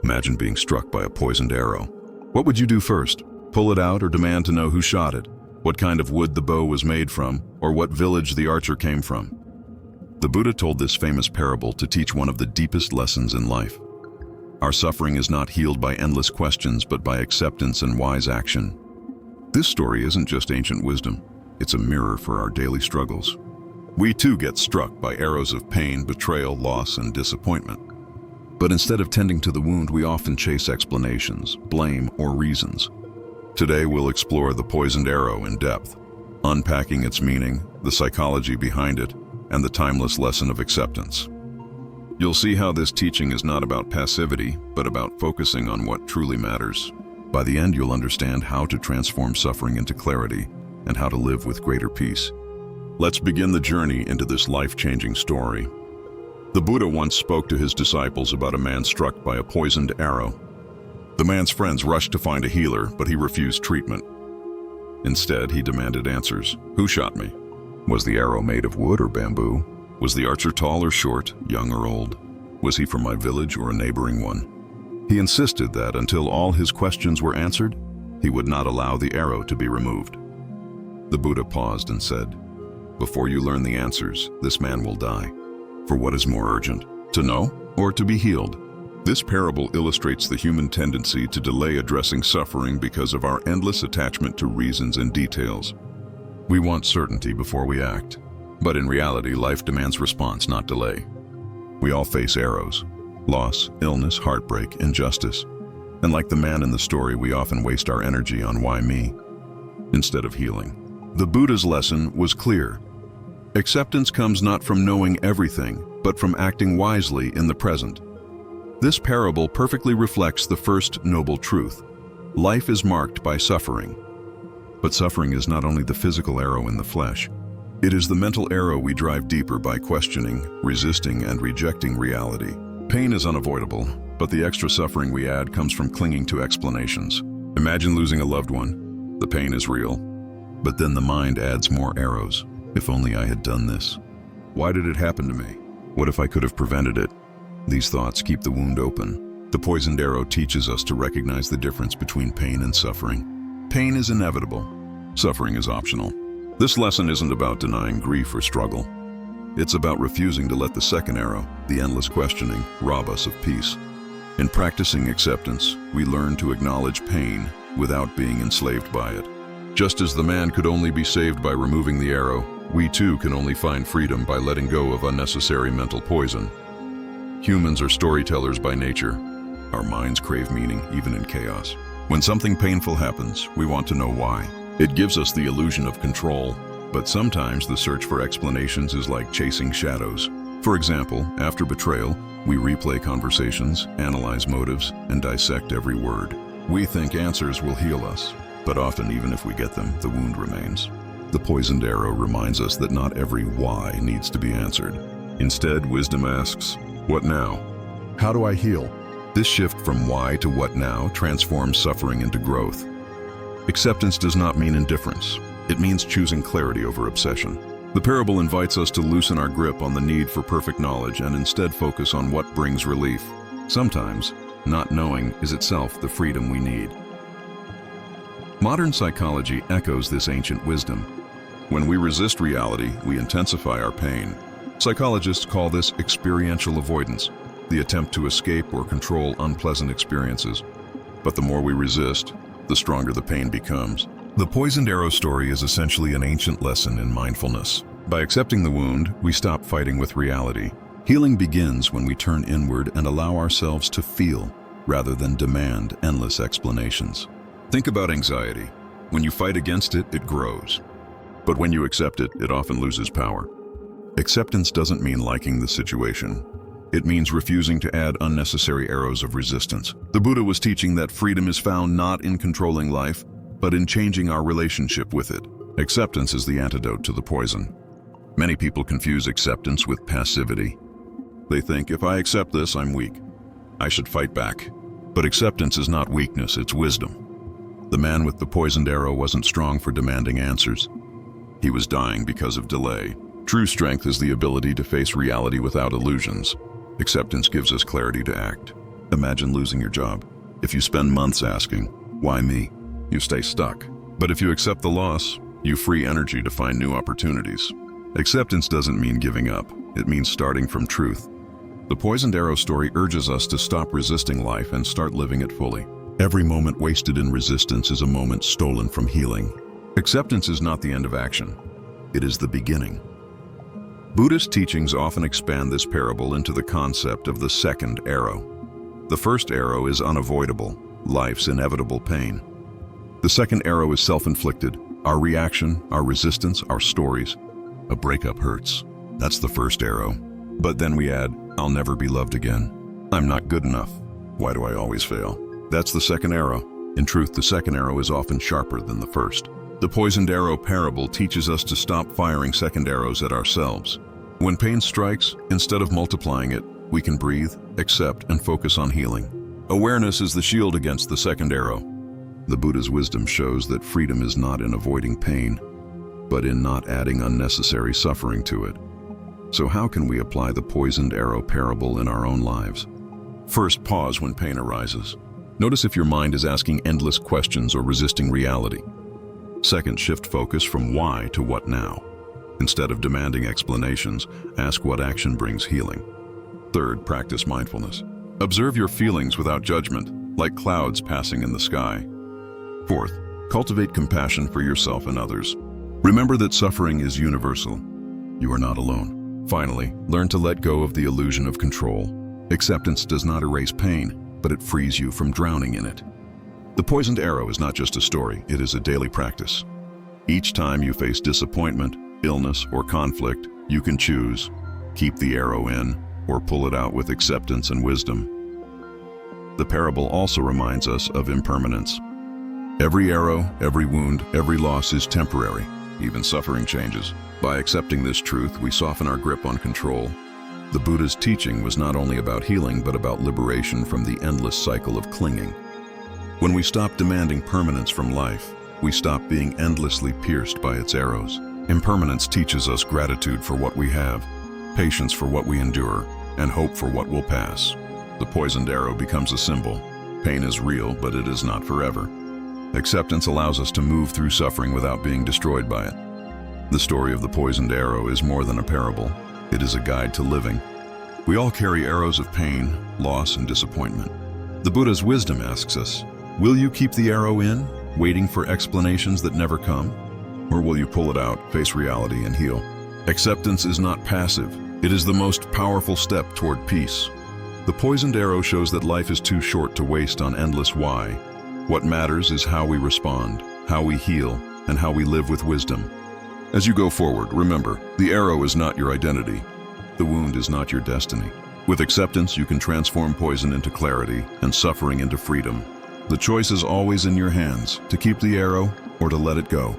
Imagine being struck by a poisoned arrow. What would you do first? Pull it out or demand to know who shot it? What kind of wood the bow was made from, or what village the archer came from? The Buddha told this famous parable to teach one of the deepest lessons in life. Our suffering is not healed by endless questions, but by acceptance and wise action. This story isn't just ancient wisdom, it's a mirror for our daily struggles. We too get struck by arrows of pain, betrayal, loss, and disappointment. But instead of tending to the wound, we often chase explanations, blame, or reasons. Today we'll explore the poisoned arrow in depth, unpacking its meaning, the psychology behind it, and the timeless lesson of acceptance. You'll see how this teaching is not about passivity, but about focusing on what truly matters. By the end, you'll understand how to transform suffering into clarity and how to live with greater peace. Let's begin the journey into this life-changing story. The Buddha once spoke to his disciples about a man struck by a poisoned arrow. The man's friends rushed to find a healer, but he refused treatment. Instead, he demanded answers. Who shot me? Was the arrow made of wood or bamboo? Was the archer tall or short, young or old? Was he from my village or a neighboring one? He insisted that until all his questions were answered, he would not allow the arrow to be removed. The Buddha paused and said, "Before you learn the answers, this man will die. For what is more urgent, to know or to be healed?" This parable illustrates the human tendency to delay addressing suffering because of our endless attachment to reasons and details. We want certainty before we act, but in reality, life demands response, not delay. We all face arrows, loss, illness, heartbreak, injustice. And like the man in the story, we often waste our energy on why me, instead of healing. The Buddha's lesson was clear. Acceptance comes not from knowing everything, but from acting wisely in the present. This parable perfectly reflects the first noble truth. Life is marked by suffering. But suffering is not only the physical arrow in the flesh. It is the mental arrow we drive deeper by questioning, resisting, and rejecting reality. Pain is unavoidable, but the extra suffering we add comes from clinging to explanations. Imagine losing a loved one. The pain is real. But then the mind adds more arrows. If only I had done this. Why did it happen to me? What if I could have prevented it? These thoughts keep the wound open. The poisoned arrow teaches us to recognize the difference between pain and suffering. Pain is inevitable. Suffering is optional. This lesson isn't about denying grief or struggle. It's about refusing to let the second arrow, the endless questioning, rob us of peace. In practicing acceptance, we learn to acknowledge pain without being enslaved by it. Just as the man could only be saved by removing the arrow, we too can only find freedom by letting go of unnecessary mental poison. Humans are storytellers by nature. Our minds crave meaning, even in chaos. When something painful happens, we want to know why. It gives us the illusion of control, but sometimes the search for explanations is like chasing shadows. For example, after betrayal, we replay conversations, analyze motives, and dissect every word. We think answers will heal us, but often even if we get them, the wound remains. The poisoned arrow reminds us that not every why needs to be answered. Instead, wisdom asks, what now? How do I heal? This shift from why to what now transforms suffering into growth. Acceptance does not mean indifference. It means choosing clarity over obsession. The parable invites us to loosen our grip on the need for perfect knowledge and instead focus on what brings relief. Sometimes, not knowing is itself the freedom we need. Modern psychology echoes this ancient wisdom. When we resist reality, we intensify our pain. Psychologists call this experiential avoidance, the attempt to escape or control unpleasant experiences. But the more we resist, the stronger the pain becomes. The poisoned arrow story is essentially an ancient lesson in mindfulness. By accepting the wound, we stop fighting with reality. Healing begins when we turn inward and allow ourselves to feel, rather than demand endless explanations. Think about anxiety. When you fight against it, it grows. But when you accept it, it often loses power. Acceptance doesn't mean liking the situation. It means refusing to add unnecessary arrows of resistance. The Buddha was teaching that freedom is found not in controlling life, but in changing our relationship with it. Acceptance is the antidote to the poison. Many people confuse acceptance with passivity. They think, if I accept this, I'm weak. I should fight back. But acceptance is not weakness, it's wisdom. The man with the poisoned arrow wasn't strong for demanding answers. He was dying because of delay. True strength is the ability to face reality without illusions. Acceptance gives us clarity to act. Imagine losing your job. If you spend months asking, "Why me?" you stay stuck. But if you accept the loss, you free energy to find new opportunities. Acceptance doesn't mean giving up. It means starting from truth. The poisoned arrow story urges us to stop resisting life and start living it fully. Every moment wasted in resistance is a moment stolen from healing. Acceptance is not the end of action. It is the beginning. Buddhist teachings often expand this parable into the concept of the second arrow. The first arrow is unavoidable, life's inevitable pain. The second arrow is self-inflicted, our reaction, our resistance, our stories. A breakup hurts. That's the first arrow. But then we add, "I'll never be loved again. I'm not good enough. Why do I always fail?" That's the second arrow. In truth, the second arrow is often sharper than the first. The poisoned arrow parable teaches us to stop firing second arrows at ourselves. When pain strikes, instead of multiplying it, we can breathe, accept, and focus on healing. Awareness is the shield against the second arrow. The Buddha's wisdom shows that freedom is not in avoiding pain, but in not adding unnecessary suffering to it. So how can we apply the poisoned arrow parable in our own lives? First, pause when pain arises. Notice if your mind is asking endless questions or resisting reality. Second, shift focus from why to what now. Instead of demanding explanations, ask what action brings healing. Third, practice mindfulness. Observe your feelings without judgment, like clouds passing in the sky. Fourth, cultivate compassion for yourself and others. Remember that suffering is universal. You are not alone. Finally, learn to let go of the illusion of control. Acceptance does not erase pain, but it frees you from drowning in it. The poisoned arrow is not just a story, it is a daily practice. Each time you face disappointment, illness, or conflict, you can choose, keep the arrow in, or pull it out with acceptance and wisdom. The parable also reminds us of impermanence. Every arrow, every wound, every loss is temporary. Even suffering changes. By accepting this truth, we soften our grip on control. The Buddha's teaching was not only about healing, but about liberation from the endless cycle of clinging. When we stop demanding permanence from life, we stop being endlessly pierced by its arrows. Impermanence teaches us gratitude for what we have, patience for what we endure, and hope for what will pass. The poisoned arrow becomes a symbol. Pain is real, but it is not forever. Acceptance allows us to move through suffering without being destroyed by it. The story of the poisoned arrow is more than a parable. It is a guide to living. We all carry arrows of pain, loss, and disappointment. The Buddha's wisdom asks us, will you keep the arrow in, waiting for explanations that never come? Or will you pull it out, face reality, and heal? Acceptance is not passive. It is the most powerful step toward peace. The poisoned arrow shows that life is too short to waste on endless why. What matters is how we respond, how we heal, and how we live with wisdom. As you go forward, remember, the arrow is not your identity. The wound is not your destiny. With acceptance, you can transform poison into clarity and suffering into freedom. The choice is always in your hands, to keep the arrow or to let it go.